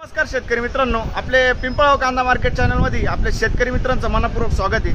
नमस्कार शेतकरी मित्रांनो, आपले पिंपळगाव कांदा मार्केट चॅनल मध्ये आपले शेतकरी मित्रांचं मनपूर्वक स्वागत आहे।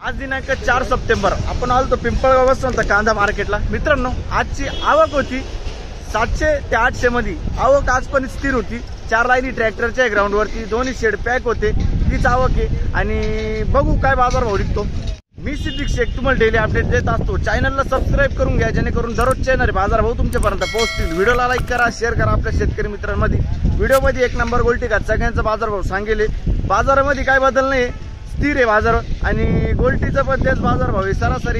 आज दिनांक 4 सप्टेंबर आपण आलो पिंपळगाव वसंत कांदा मार्केटला। मित्रांनो, आजची आवक होती 700 ते 800 मध्ये। आवक आज पण स्थिर होती। 4 लाईनी ट्रॅक्टरच्या ग्राउंड वरती, दोन्ही शेड पॅक होते, तीच आवक आहे। आणि बघू काय बाजार भाव निघतो। मी सिद्दीक शेख तुम्हाला डेली अपडेट देत असतो। चॅनलला सबस्क्राइब करून घ्या, जेणेकरून दररोजचे येणारे बाजार भाव तुमच्यापर्यंत पोहोचतील। व्हिडिओला लाईक करा, शेअर करा आपल्या शेतकरी मित्रांमध्ये। व्हिडिओमध्ये एक नंबर गोल्टी घात सगळ्यांचा बाजार भाव सांगेले। बाजारामध्ये काय बदल नाही, स्थिर आहे बाजार। आणि गोल्टीचा पण तेच बाजार भाव आहे। सरासरी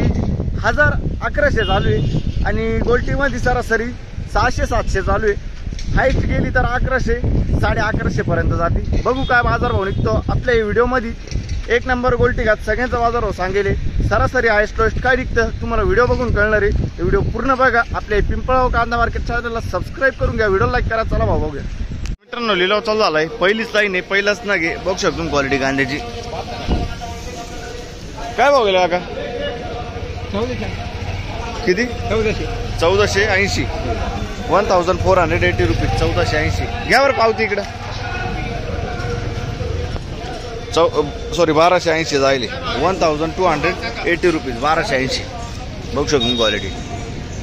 1000-1100 चालू आहे आणि गोल्टीमध्ये सरासरी 600-700 चालू आहे। हाईट गेली तर 1100-1150 पर्यंत जाते। बघू काय बाजार भाव निघतो आपल्या व्हिडिओमध्ये। एक नंबर गोल्टी घात सगळ्यांचा बाजार भाव सांगेले। सरासरी हायस्ट लोएस्ट काय निघतं तुम्हाला व्हिडिओ बघून कळणार आहे। व्हिडिओ पूर्ण बघा। आपल्या पिंपळगाव कांदा मार्केट चॅनलला सबस्क्राइब करून घ्या, व्हिडिओ लाईक करा। चला भाव बघूया। मित्रांनो, लिलाव चालू झालाय। पहिलीच लाईन आहे, पहिलाच ना घे। बघू शकतो क्वालिटी कांद्याची। काय भाव गेला काका? किती? 1480 1480 रुपये। 1480 घ्या बरं पावती इकडं। सॉरी 1280 जायले। 1280 रुपये 1280। बघू शकतो क्वालिटी।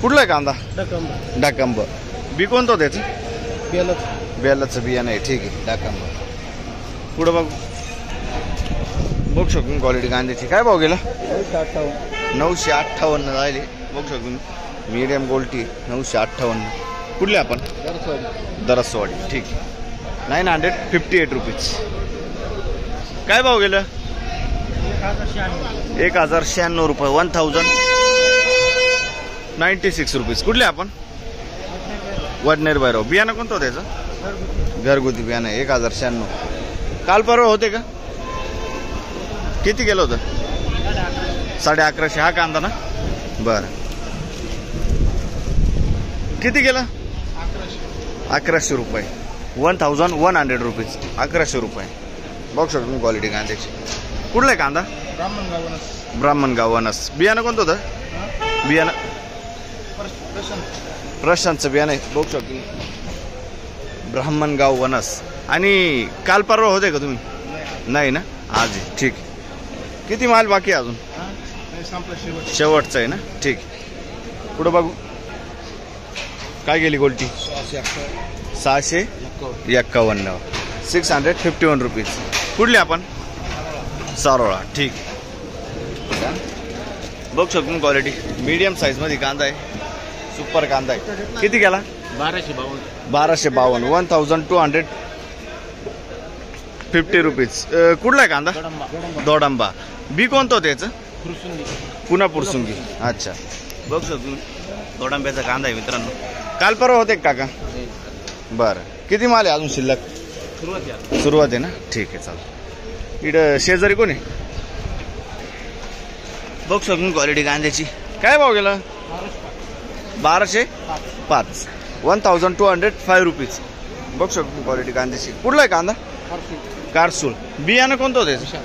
कुठला आहे कांदा? डाकंब। बी कोणतं त्याचं? बेलाचं बियाणं आहे। ठीक आहे, डाकंब। पुढं बघू शकतो क्वालिटी कांद्याची। काय भाव गेला? 958 जायले। बघू शकतो मीडियम गोल्टी 958। कुठले आपण? दरसवाडी। ठीक आहे, 958 रुपीज। काय भाव गेलं? 1096 रुपये 1096 रुपीज। कुठले आपण? वडनेर भैरव। बियाणं कोणतं त्याचं? घरगुती बियाणं 1096। काल परवा होते का? किती गेलं होतं? 1150। हा कांदा ना? बरं, किती गेला? 1100 रुपये 1100 रुपीज 1100 रुपये। बघू शकतो क्वालिटी कांद्याची। कुठला आहे कांदा? ब्राह्मणगाव वनस। बियाणं कोणतं होतं? बियाणं प्रशांतचं बियाणं आहे। बघू शकतो ब्राह्मणगाव वनस। आणि काल परवा होते का तुम्ही? नाही ना, आज आहे। ठीक आहे, किती माल बाकी आहे अजून? शेवटचं आहे ना? ठीक आहे, पुढं बघू। काय गेली गोल्टी? 651 651 रुपीज। कुठले आपण? सारोळा। ठीक, बघू शकतो क्वालिटी। मीडियम साईज मध्ये कांदा आहे, सुपर कांदा आहे। किती गेला? 1252 1250 रुपीज। कुठला आहे कांदा? दोडंबा। बी कोणतं त्याचं? पुन्हा पुरसुंगी। अच्छा, बघू शकतो दोडंब्याचा कांदा आहे मित्रांनो। काल परवा होते काका? बरं, किती माल आहे अजून शिल्लक? सुरुवात आहे ना? ठीक आहे, चालेल। इकडं शेजारी कोण आहे? बघू शकतो क्वालिटी कांद्याची। काय भाव गेला? 1205 1205 रुपीज। बघू शकतो क्वालिटी कांद्याची। कुठला आहे कांदा? कारसूल। बियाणं कोणतं होतं त्याचं?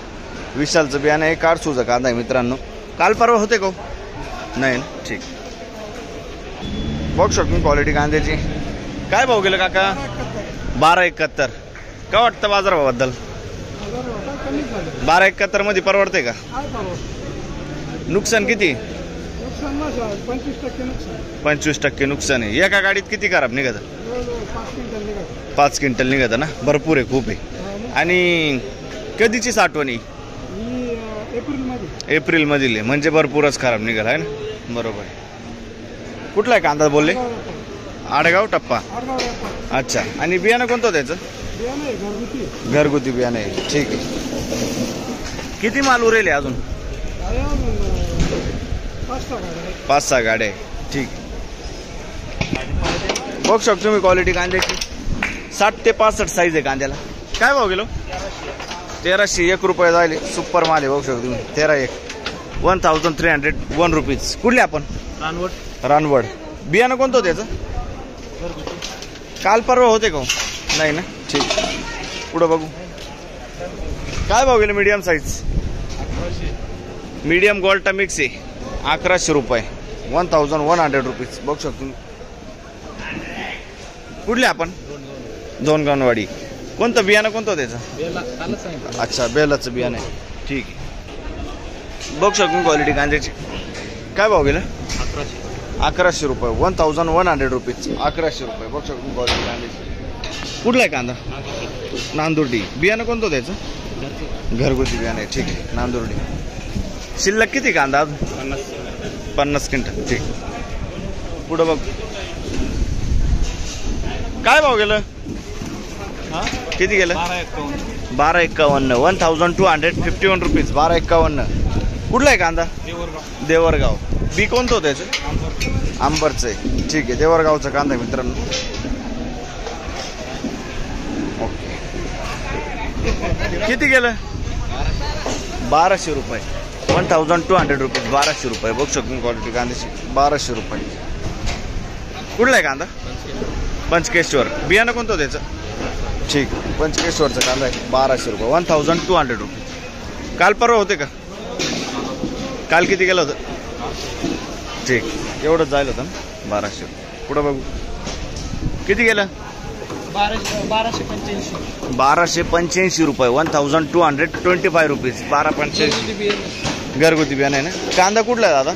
विशालचं बियाणं आहे, कारसूलचा कांदा आहे मित्रांनो। काल परवा होते का? नाही ना? ठीक, बघू शकतो क्वालिटी कांद्याची। काय भाव गेलं काका? 1271। काय वाटतं बाजाराबद्दल? 1271 मध्ये परवडते का? नुकसान किती? 25% नुकसान आहे। एका गाडीत किती खराब निघत? 5 क्विंटल निघत ना? भरपूर आहे, खूप आहे। आणि कधीची साठवण? एप्रिल मधील आहे, म्हणजे भरपूरच खराब निघाल आहे ना? बरोबर आहे। कुठला आहे कांदा बोलले? आडगाव टप्पा। अच्छा, आणि बियाणं कोणतं त्याचं? घरगुती बियाणं आहे। ठीक आहे, किती माल उरेल अजून? 5-6 गाड्या। ठीक, बघू शकतो तुम्ही क्वालिटी कांद्याची। 60 ते 65 साईज आहे कांद्याला। काय भाव गेलो? 1301 रुपये जायले। सुपर माल आहे, बघू शकतो तुम्ही। 1301 1301 रुपीज। कुठले आपण? रानवड। बियाणं कोणतं त्याचं? काल परवा होते का? नाही ना? ठीक, पुढं बघू। काय भाव गेलं मीडियम साईज? मीडियम गोल्टा मिक्स आहे 1100 रुपये 1100 रुपीज। बघू शकतो। कुठले आपण? दोनगाववाडी कोणतं बियाणं कोणतं त्याचं? अच्छा, बेलाचं बियाणं आहे. ठीक आहे. बघू शकतो क्वालिटी कांद्याची. काय भाव गेला? 1100 रुपये. 1100 रुपीज. 1100 रुपये. बघू शकतो क्वालिटी कांद्याची. कुठला आहे कांदा? नांदुर्डी. बियाणं कोणतं त्याचं? घरगुती बियाणं आहे. ठीक आहे. नांदुर्डी. शिल्लक किती कांदा? 50 क्विंटल. ठीक. पुढं बघ. काय भाव गेलं? किती गेलं? 1251. 1251 रुपीज. 1251. कुठला आहे कांदा? देवरगाव. बी कोणतं होतं त्याचं? आंबरचं आहे. ठीक आहे. देवरगावचा कांदा आहे मित्रांनो. ओके. किती गेलं? 1200 रुपये. 1200 रुपीज. 1200 रुपये. बघू शकतो क्वालिटी कांद्याची. 1200 रुपये. कुठला आहे कांदा? पंचकेश्वर. बियाणं कोणतं त्याचं? ठीक. पंचकेश्वरचा कांदा आहे. 1200 रुपये. 1200 रुपये. काल परवा होते का? काल किती गेलं होतं? ठीक. एवढंच जायला होतं ना. 1200. पुढं बघू. किती गेलं? 1285 रुपये. 1225 रुपीज. 1285. घरगुती बियाणं आहे ना. कांदा कुठला आहे दादा?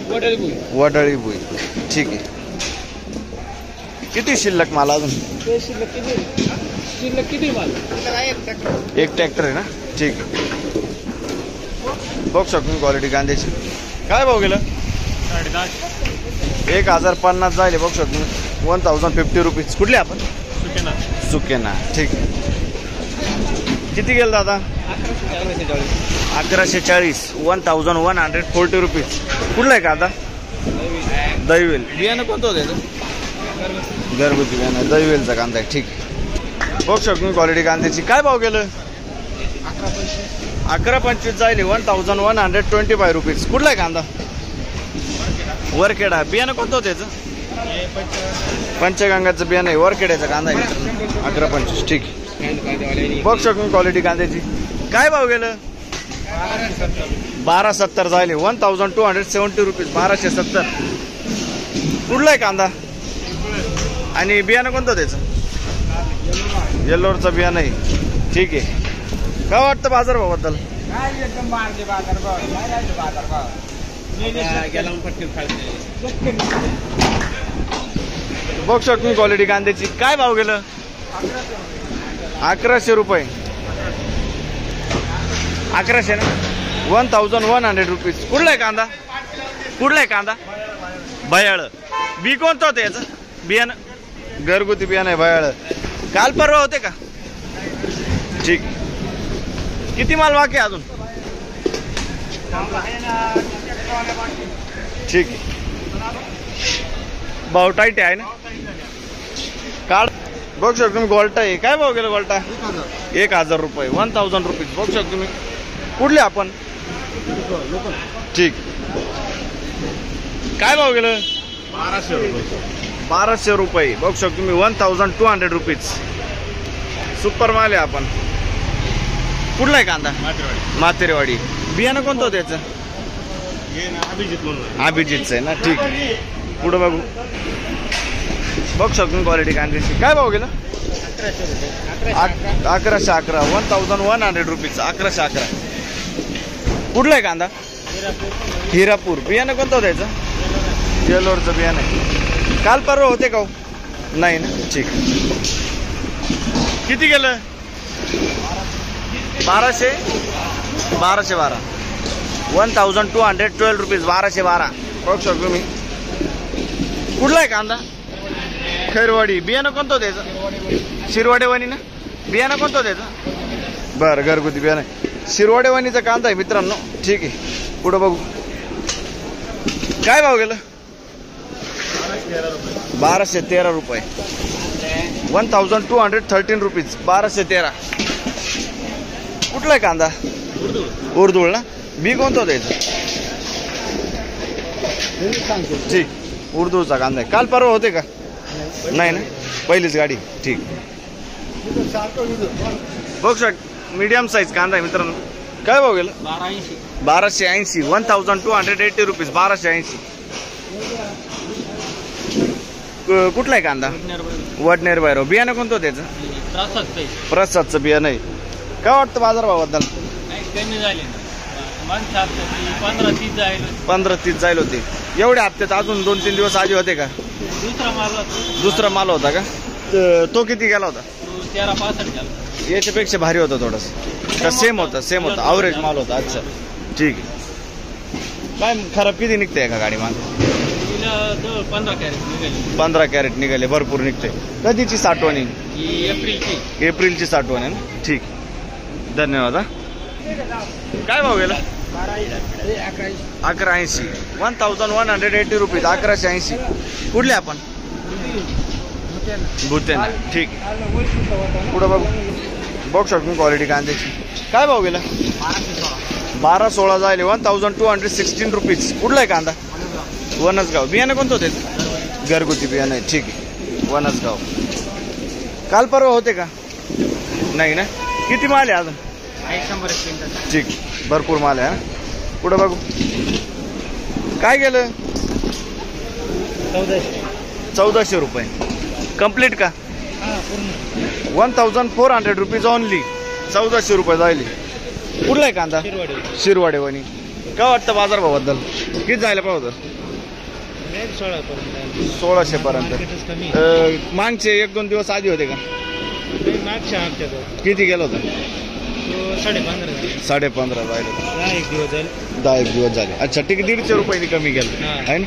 वडळी भुई. ठीक आहे. किती शिल्लक माल अजून? शिल्लक किती माल? एक ट्रॅक्टर आहे ना. ठीक आहे. बघू शकतो क्वालिटी कांद्याची. काय भाव गेलं? 1050 जायले. बघू शकतो. 1050 रुपीज. कुठले आपण? सुकेना. ठीक. किती गेलं दादा? 1140. 1140 रुपीज. कुठला आहे कांदा? दैवेल. बियाणं कोणतं होतं त्याचं? घरगुती बियाणं. दैवेलचा कांदा आहे. ठीक. बघू शकतो क्वालिटी कांद्याची. काय भाव गेलं? 1125 जायले. 1125 रुपीज. कुठला आहे कांदा? वरखेडा. बियाणं कोणतं होतं त्याचं? पंचगंगाचं बियाणं आहे. वरखेड्याचा कांदा आहे. 1125. ठीक. बघू शकतो क्वालिटी कांद्याची. काय भाव गेलं? 1270 जायले. 1270 रुपीज. 1270. कुठला आहे कांदा? आणि बियाणं कोणतं त्याचं? येल्लोरचं बियाणं आहे. ठीक आहे. काय वाटतं बाजारभावाबद्दल? बघू शकतो क्वालिटी कांद्याची. काय भाव गेलं? 1100 रुपये. 1100 ना. 1100 रुपीज. कुठला आहे कांदा? कुठला आहे कांदा? भयाळ. बी कोणतं होतं याचं? बियाणं घरगुती बियाणं आहे. भयाळ. काल परवा होते का? ठीक. किती माल बाकी अजून? ठीक आहे. भाव टाईट आहे ना. काल बघू शकतो तुम्ही. गोल्टा आहे. काय भाव गेला गोल्टा? 1000 रुपये. 1000 रुपीज. बघू शकतो तुम्ही. कुठले आपण? ठीक. काय भाव गेलं? 1200 रुपये. बघू शकतो तुम्ही. 1200 रुपीज. सुपर माल आहे आपण. कुठला आहे कांदा? मातेरेवाडी. बियाणं कोणतं होतं त्याचं? अभिजितचं आहे ना. ठीक. पुढं बघू. बघू शकतो क्वालिटी कांद्याची. काय भाव गेलं? 1111. 1100 रुपीज. 1111. कुठला आहे कांदा? हिरापूर. बियाणं कोणतं होतं त्याचं? येल्लोरचं बियाणं आहे. काल परवा होते का? नाही ना. ठीक. किती गेलं? 1200. 1212. 1212 रुपीज. 1212. बघू शकतो मी. कुठला आहे कांदा? खैरवाडी. बियाणं कोणतं त्याचं? शिरवाडेवाणी ना. बियाणं कोणतं त्याचं? बरं. घरगुती बियाणं आहे. शिरवाडेवाणीचा कांदा आहे मित्रांनो. ठीक आहे. पुढं बघू. काय भाव गेलं? 1213 रुपये. 1213 रुपीज. 1213. कुठला आहे कांदा? उर्दूळ ना. बी कोणतं होतं याचं? ठीक. उर्दूचा कांदा आहे. काल परवा होते का? नाही ना. पहिलीच गाडी. ठीक. बघू शक. मीडियम साईज कांदा आहे मित्रांनो. काय भाव गेलं? 1280. 1280 रुपीज. 1280. कुठला आहे कांदा? वडनेर भैरव. बियाणं कोणतं त्याचं? प्रसादचं बियाणं आहे. काय वाटतं बाजारभावाबद्दल? कमी झाले ना, 15-30 जाईल. 15-30 जाईल होते. एवढ्या हप्त्यात अजून 2-3 दिवस आधी होते का? दुसरा माल होता का? तो किती गेला होता? 13-65 गेला. याच्यापेक्षा भारी होता थोडस का? सेम होता ॲव्हरेज माल होता. अच्छा ठीक आहे. काय खराब किती निघते का गाडी माल? 15 कॅरेट निघाले. 15 कॅरेट निघाले, भरपूर निघते. कधीची साठवणी? एप्रिलची साठवण आहे ना. ठीक, धन्यवाद. काय भाव गेला? 1180. 1180 रुपीज. 1180. कुठले आपण? भूतेन. ठीक. पुढं बघू शकतो क्वालिटी कांद्याची. काय भाव गेला? 12-16 जायले. 1216 रुपीज. कुठला आहे कांदा? वनसगाव. बियाणं कोणतं होते? घरगुती बियाणं आहे. ठीक आहे. वनसगाव. काल परवा होते का? नाही ना. किती माल आहे अजून? ठीक, भरपूर माल आहे. पुढे बघू. काय गेलं? 1400 रुपये. कम्प्लीट का? 1400 रुपीज ओनली. 1400 रुपये जायले. कुठला आहे कांदा? शिरवाडेवानी. काय वाटतं बाजारभावाबद्दल? किती जायला पाहिजे? 1600 पर्यंत. मागचे 1-2 दिवस आधी होते का? किती गेलं होतं? 15.5 जायला. 10 दिवस झाले. अच्छा ठीक आहे. 150 रुपयांनी कमी गेलं आहे ना.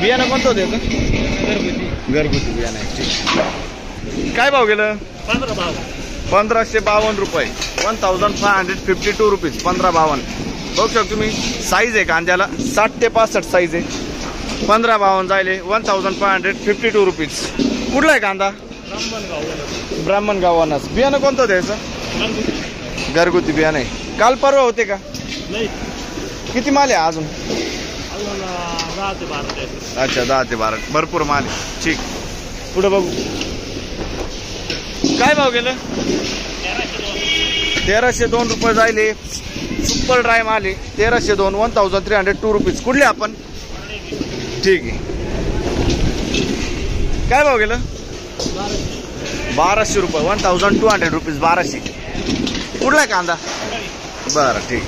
बियाणं कोणतं होतं? घरगुती बियाणं आहे. ठीक. काय भाव गेलं? 1552 रुपये. 1552 रुपीज. 1552. बघू शकतो तुम्ही. साईज आहे कांद्याला 60 ते 65 साईज आहे. 1552 जायले. 1552 रुपीज. कुठला आहे कांदा? ब्राह्मणगाव वनस. बियाणं कोणतं द्यायचं? घरगुती बियाणं आहे. काल परवा होते का? किती माल आहे अजून? 10 ते 12. अच्छा 10 ते 12. भरपूर माल आहे. ठीक. पुढे बघू. काय भाव गेलं? 1302 रुपये जायले. सुपर ड्राय माल आहे. 1302. 1302 रुपीज. कुठले आपण? ठीक आहे. काय भाव गेलं? 1200 रुपये. 1200 रुपीज. 1200. कुठला आहे कांदा? बरं ठीक.